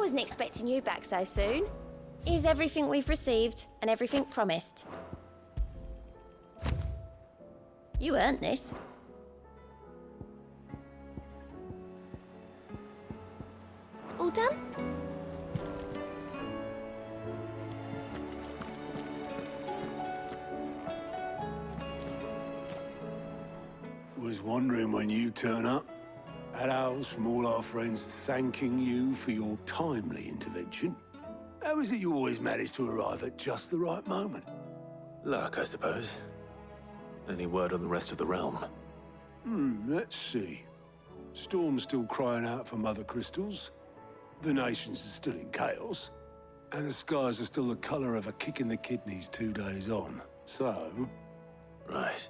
wasn't expecting you back so soon. Here's everything we've received and everything promised. You earned this. All done? Was wondering when you turn up. Had owls from all our friends thanking you for your timely intervention. How is it you always manage to arrive at just the right moment? Luck, I suppose. Any word on the rest of the realm? Let's see. Storm's still crying out for mother crystals. The nations are still in chaos. And the skies are still the color of a kick in the kidneys 2 days on. So... Right.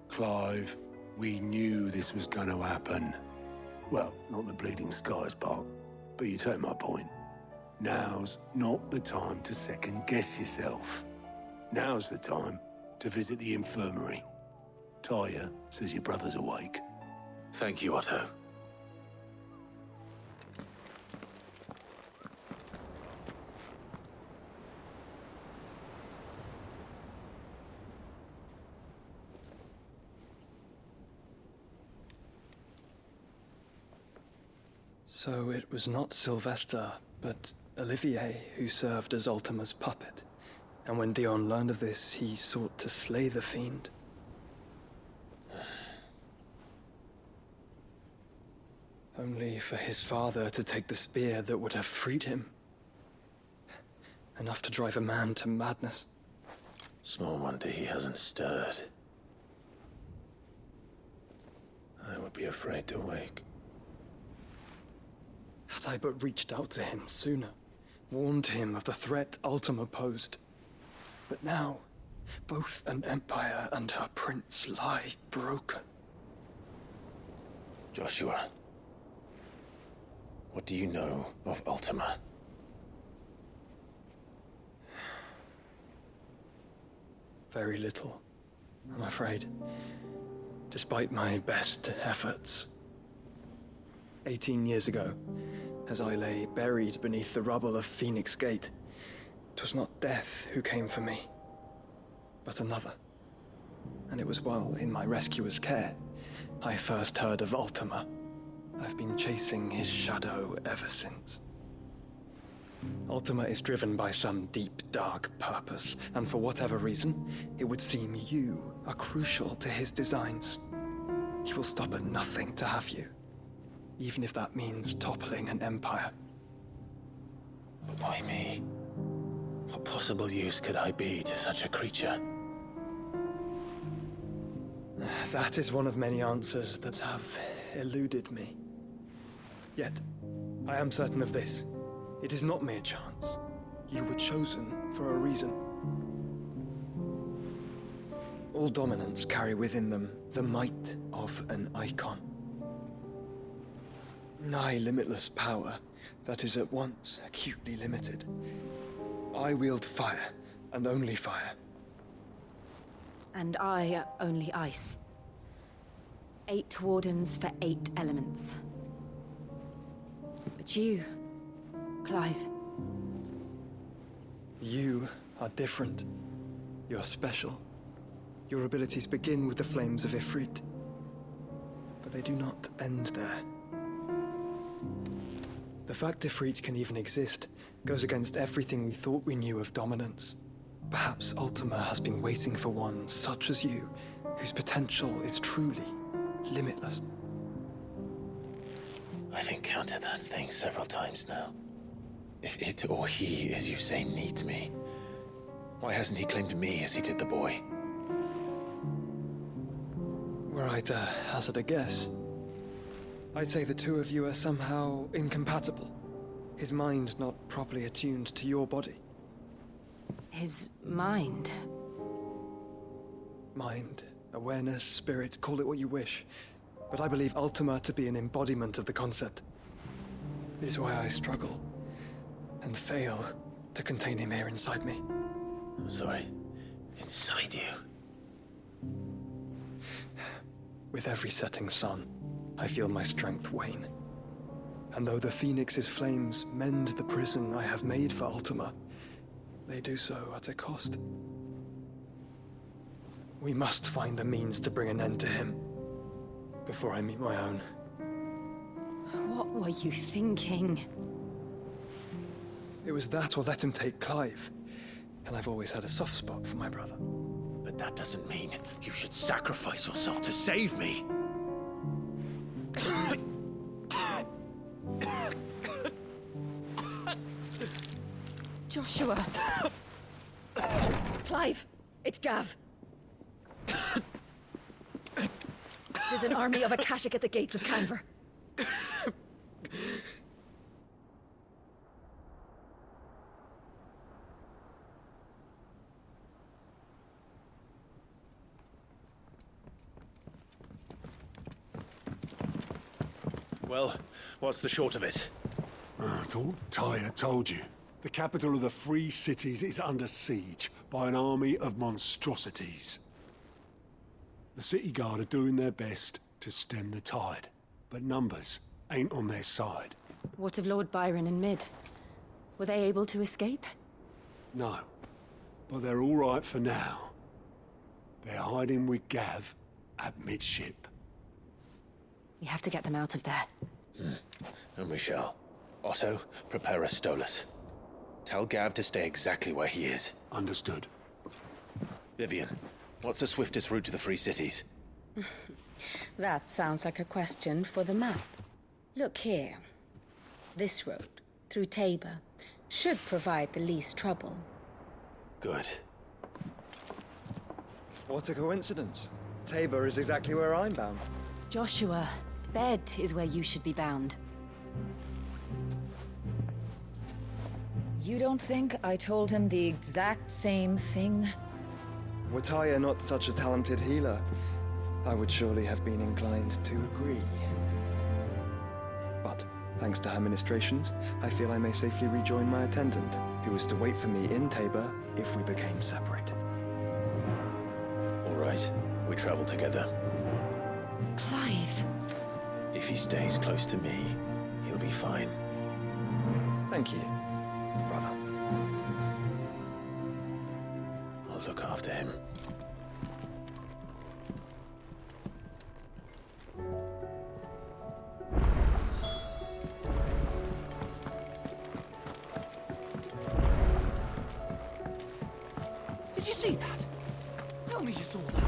Clive, we knew this was going to happen. Well, not the bleeding skies part, but you take my point. Now's not the time to second-guess yourself. Now's the time to visit the infirmary. Taya says your brother's awake. Thank you, Otto. So it was not Sylvester, but Olivier who served as Ultima's puppet. And when Dion learned of this, he sought to slay the fiend. Only for his father to take the spear that would have freed him. Enough to drive a man to madness. Small wonder he hasn't stirred. I would be afraid to wake. Had I but reached out to him sooner, warned him of the threat Ultima posed. But now, both an empire and her prince lie broken. Joshua, what do you know of Ultima? Very little, I'm afraid. Despite my best efforts. 18 years ago, as I lay buried beneath the rubble of Phoenix Gate, 'twas not death who came for me, but another. And it was while in my rescuer's care, I first heard of Ultima. I've been chasing his shadow ever since. Ultima is driven by some deep, dark purpose, and for whatever reason, it would seem you are crucial to his designs. He will stop at nothing to have you, even if that means toppling an empire. But why me? What possible use could I be to such a creature? That is one of many answers that have eluded me. Yet, I am certain of this. It is not mere chance. You were chosen for a reason. All dominants carry within them the might of an icon. Nigh limitless power that is at once acutely limited. I wield fire, and only fire. And I only ice. 8 wardens for 8 elements. But you, Clive. You are different. You're special. Your abilities begin with the flames of Ifrit. But they do not end there. The fact Ifrit can even exist goes against everything we thought we knew of dominance. Perhaps Ultima has been waiting for one such as you, whose potential is truly limitless. I've encountered that thing several times now. If it or he, as you say, needs me, why hasn't he claimed me as he did the boy? Were I to hazard a guess, I'd say the two of you are somehow incompatible. His mind not properly attuned to your body. His mind. Mind, awareness, spirit, call it what you wish. But I believe Ultima to be an embodiment of the concept. This is why I struggle and fail to contain him here inside me. I'm sorry. Inside you? With every setting sun, I feel my strength wane. And though the Phoenix's flames mend the prison I have made for Ultima, they do so at a cost. We must find a means to bring an end to him before I meet my own. What were you thinking? It was that or let him take Clive. And I've always had a soft spot for my brother. But that doesn't mean you should sacrifice yourself to save me. Joshua! Clive, it's Gav. There's an army of Akashic at the gates of Canver. Well, what's the short of it? I thought Ty had told you. The capital of the Free Cities is under siege by an army of monstrosities. The city guard are doing their best to stem the tide, but numbers ain't on their side. What of Lord Byron and Mid? Were they able to escape? No, but they're all right for now. They're hiding with Gav at midship. We have to get them out of there. And we shall. Otto, prepare a Stolas. Tell Gav to stay exactly where he is. Understood. Vivian, what's the swiftest route to the Free Cities? That sounds like a question for the map. Look here. This road, through Tabor, should provide the least trouble. Good. What a coincidence. Tabor is exactly where I'm bound. Joshua, bed is where you should be bound. You don't think I told him the exact same thing? Were Taya not such a talented healer, I would surely have been inclined to agree. But, thanks to her ministrations, I feel I may safely rejoin my attendant, who was to wait for me in Tabor if we became separated. All right, we travel together. Clive! If he stays close to me, he'll be fine. Thank you, brother. I'll look after him. Did you see that? Tell me you saw that.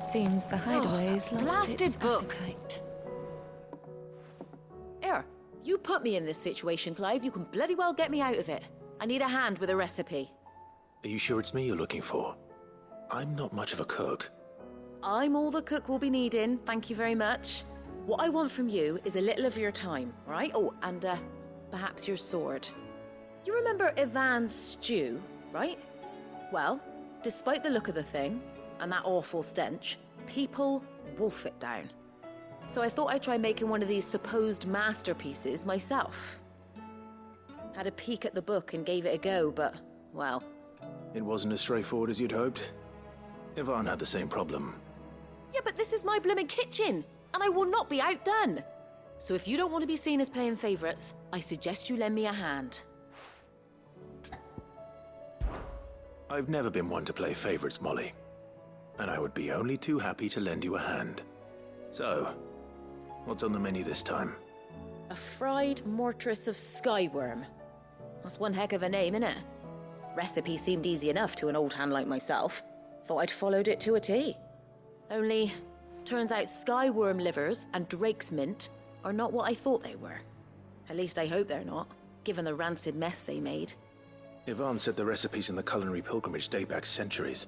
Seems the hideaway's lost blasted its book. appetite. Here, you put me in this situation, Clive. You can bloody well get me out of it. I need a hand with a recipe. Are you sure it's me you're looking for? I'm not much of a cook. I'm all the cook will be needing, thank you very much. What I want from you is a little of your time, right? Oh, and perhaps your sword. You remember Ivan's stew, right? Well, despite the look of the thing, and that awful stench, people wolf it down. So I thought I'd try making one of these supposed masterpieces myself. Had a peek at the book and gave it a go, but, well... It wasn't as straightforward as you'd hoped. Ivan had the same problem. Yeah, but this is my blooming kitchen, and I will not be outdone. So if you don't want to be seen as playing favourites, I suggest you lend me a hand. I've never been one to play favorites, Molly. And I would be only too happy to lend you a hand. So, what's on the menu this time? A fried mortress of skyworm. That's one heck of a name, innit? Recipe seemed easy enough to an old hand like myself. Thought I'd followed it to a T. Only, turns out skyworm livers and drake's mint are not what I thought they were. At least I hope they're not, given the rancid mess they made. Ivan said the recipes in the culinary pilgrimage date back centuries.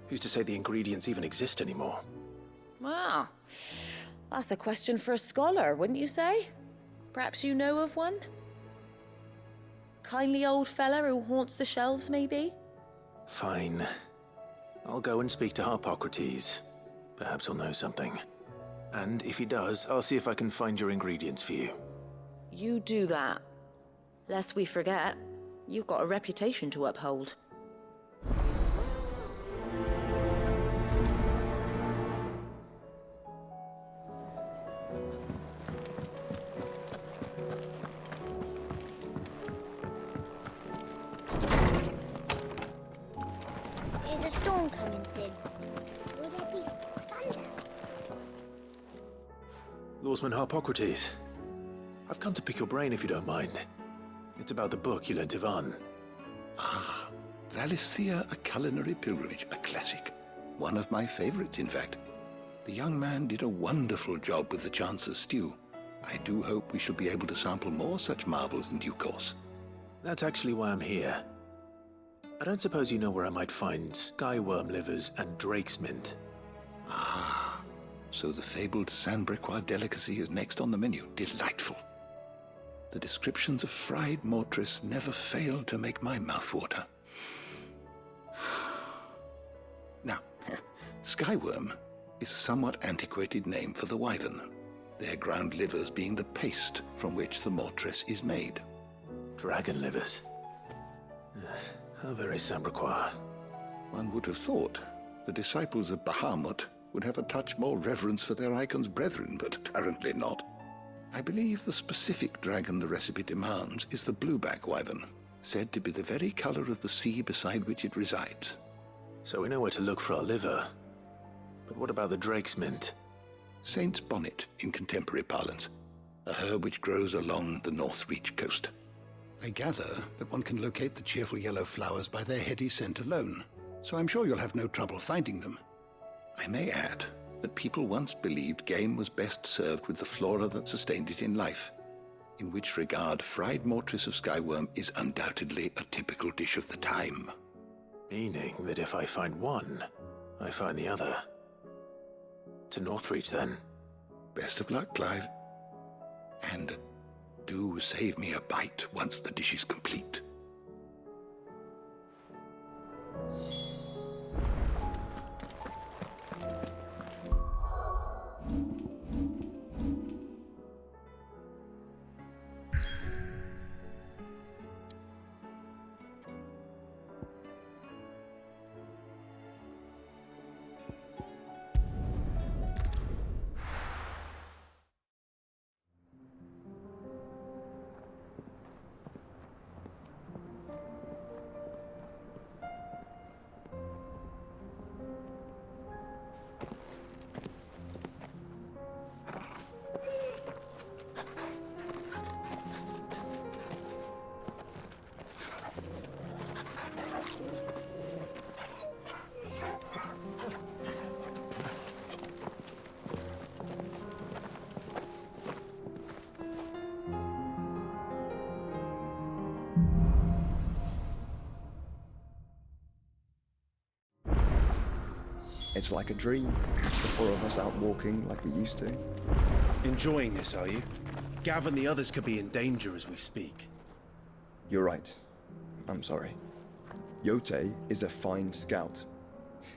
Who's to say the ingredients even exist anymore? Well, that's a question for a scholar, wouldn't you say? Perhaps you know of one? Kindly old fella who haunts the shelves, maybe? Fine. I'll go and speak to Harpocrates. Perhaps he'll know something. And if he does, I'll see if I can find your ingredients for you. You do that. Lest we forget, you've got a reputation to uphold. Is a storm coming soon? Will there be thunder? Lawsman Harpocrates, I've come to pick your brain if you don't mind. It's about the book you lent Ivan. Ah, Valisthea, A Culinary Pilgrimage, a classic. One of my favorites, in fact. The young man did a wonderful job with the Chance's stew. I do hope we shall be able to sample more such marvels in due course. That's actually why I'm here. I don't suppose you know where I might find skyworm livers and drake's mint. Ah, so the fabled Sandbrequois delicacy is next on the menu. Delightful. The descriptions of fried mortress never fail to make my mouth water. Now, skyworm is a somewhat antiquated name for the wyvern, their ground livers being the paste from which the mortress is made. Dragon livers. How very Sandbrequois. One would have thought the disciples of Bahamut would have a touch more reverence for their icon's brethren, but apparently not. I believe the specific dragon the recipe demands is the blueback wyvern, said to be the very color of the sea beside which it resides. So we know where to look for our liver. But what about the drake's mint? Saint's bonnet in contemporary parlance, a herb which grows along the North Reach coast. I gather that one can locate the cheerful yellow flowers by their heady scent alone, so I'm sure you'll have no trouble finding them. I may add that people once believed game was best served with the flora that sustained it in life, in which regard fried mortress of skyworm is undoubtedly a typical dish of the time. Meaning that if I find one, I find the other. To Northreach, then. Best of luck, Clive. And do save me a bite once the dish is complete. It's like a dream. The four of us out walking like we used to. Enjoying this, are you? Gav and the others could be in danger as we speak. You're right. I'm sorry. Yote is a fine scout.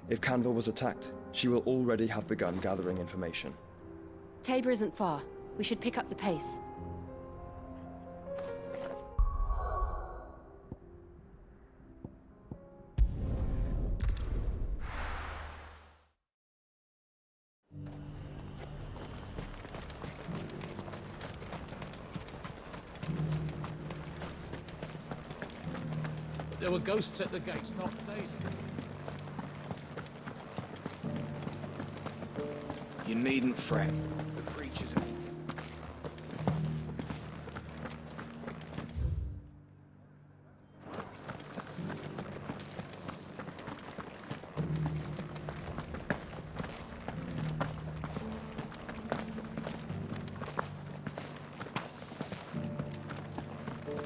If Canville was attacked, she will already have begun gathering information. Tabor isn't far. We should pick up the pace. There were ghosts at the gates not days ago. You needn't fret. The creatures are...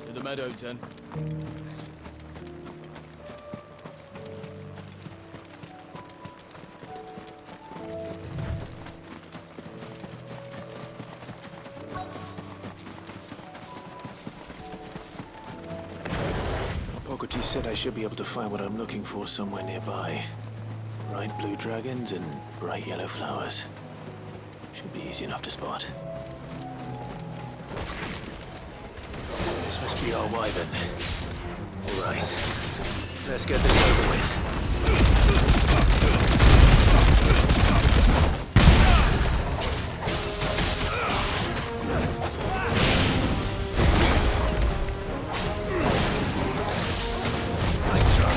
To the meadows, then. Hippocrates said I should be able to find what I'm looking for somewhere nearby. Bright blue dragons and bright yellow flowers. Should be easy enough to spot. This must be our wyvern. All right. Let's get this over with. Nice try.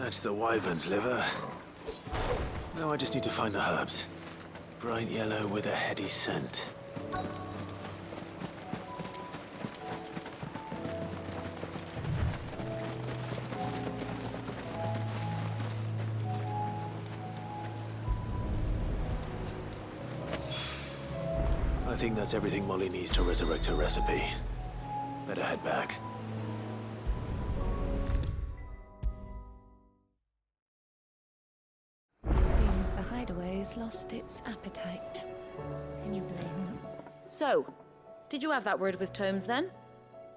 That's the wyvern's liver. Now I just need to find the herbs. Bright yellow with a heady scent. I think that's everything Molly needs to resurrect her recipe. Better head back. Seems the hideaway's lost its appetite. Can you blame them? So, did you have that word with Tomes then?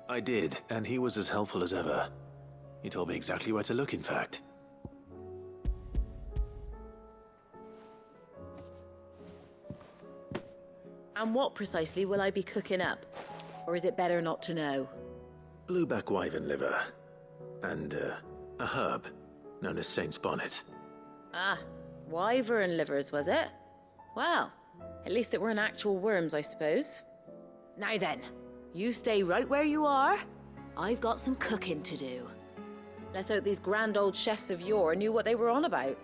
I did, and he was as helpful as ever. He told me exactly where to look, in fact. And what precisely will I be cooking up? Or is it better not to know? Blueback wyvern liver. And, a herb known as Saint's Bonnet. Ah, wyvern livers, was it? Well, at least it weren't actual worms, I suppose. Now then, you stay right where you are. I've got some cooking to do. Let's hope these grand old chefs of yore knew what they were on about.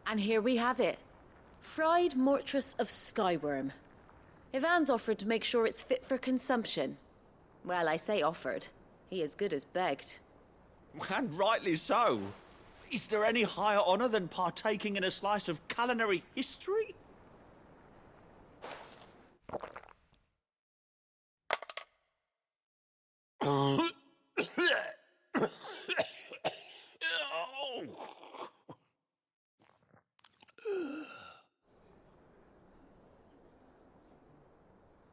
And here we have it. Fried mortress of skyworm. Ivan's offered to make sure it's fit for consumption. Well, I say offered. He as good as begged. And rightly so. Is there any higher honor than partaking in a slice of culinary history?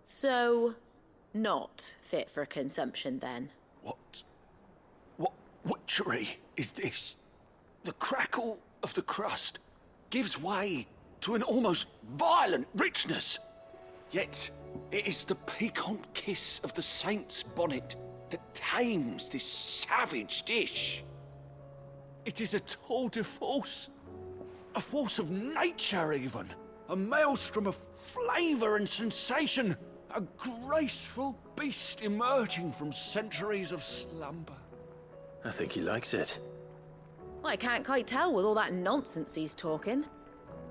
So, not fit for consumption then? What witchery is this? The crackle of the crust gives way to an almost violent richness. Yet, it is the piquant kiss of the saint's bonnet that tames this savage dish. It is a tour de force. A force of nature, even. A maelstrom of flavour and sensation. A graceful beast emerging from centuries of slumber. I think he likes it. Well, I can't quite tell with all that nonsense he's talking.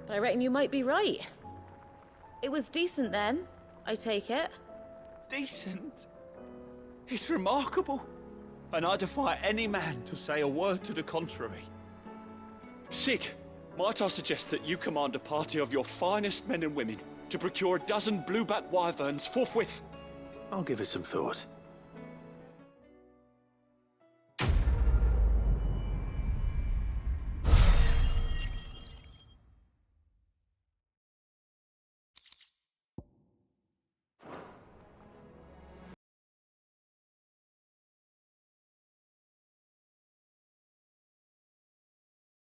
But I reckon you might be right. It was decent then, I take it. Decent? It's remarkable. And I defy any man to say a word to the contrary. Sid, might I suggest that you command a party of your finest men and women to procure a dozen blueback wyverns forthwith? I'll give it some thought.